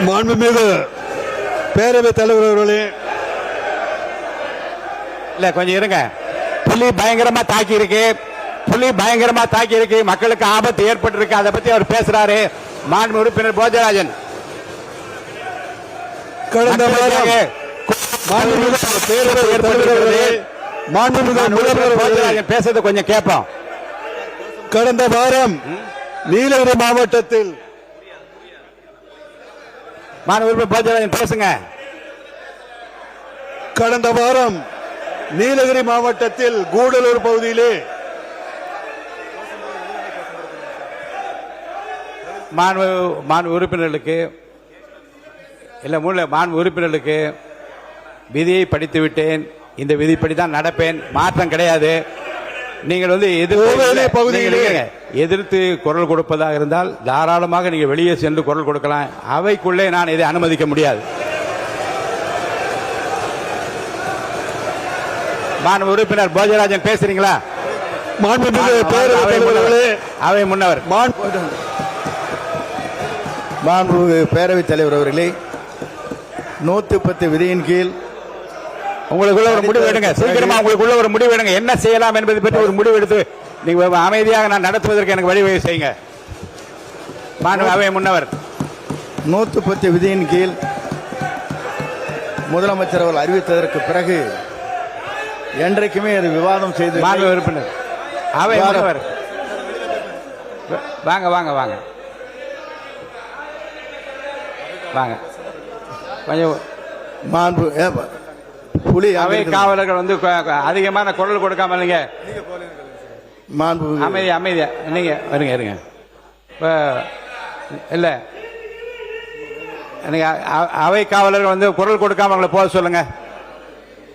மாண்புமிகு பேரவைத் தலைவர் அவர்களே, இல்ல கொஞ்சம் இருங்க. புலி பயங்கரமா தாக்கி இருக்கு, மக்களுக்கு ஆபத்து ஏற்பட்டு இருக்கு. அதை பத்தி அவர் பேசுறாரு. மாண்பு உறுப்பினர் போஜராஜன் கடந்த வாரம் பேசுறது கொஞ்சம் கேட்போம். கடந்த வாரம் நீலகிரி மாவட்டத்தில் போஜராஜன் பேசுங்க. கடந்த வாரம் நீலகிரி மாவட்டத்தில் கூடலூர் பகுதியிலே மாண்பு உறுப்பினர்களுக்கு விதியை படித்து விட்டேன். இந்த விதிப்படி தான் நடப்பேன், மாற்றம் கிடையாது. நீங்கள் எதிர்த்து குரல் கொடுப்பதாக இருந்தால் தாராளமாக நீங்க வெளியே சென்று குரல் கொடுக்கலாம். அவைக்குள்ளே நான் இதை அனுமதிக்க முடியாது. மாண்பு உறுப்பினர் போஜராஜன் பேசுறீங்களா? அவை முன்னவர் மாண்புமிகு பேரவைத் தலைவர் அவர்களே, 110 விதியின் கீழ் உங்களுக்குள்ள ஒரு முடிவு எடுங்க. சீக்கிரமா உங்களுக்குள்ள ஒரு முடிவு எடுங்க. என்ன செய்யலாம் என்பதை பற்றி ஒரு முடிவு எடுத்து நீங்க அமைதியாக நான் நடத்துவதற்கு எனக்கு வழிவகை செய்யுங்க. அவை முன்னவர் 110 விதியின் கீழ் முதலமைச்சர் அவர்கள் அறிவித்ததற்கு பிறகு என்றைக்குமே அது விவாதம் செய்து உறுப்பினர் அவை முன்னவர் வாங்க வாங்க வாங்க வாங்க கொஞ்சம் மாண்பு புலி அவை காவலர்கள் வந்து அதிகமான குரல் கொடுக்காம இல்லைங்க. மாண்பு அமைதியா நீங்க வருங்க இருங்க. இல்ல நீங்க அவை காவலர்கள் வந்து குரல் கொடுக்காம அவங்களை போக சொல்லுங்க.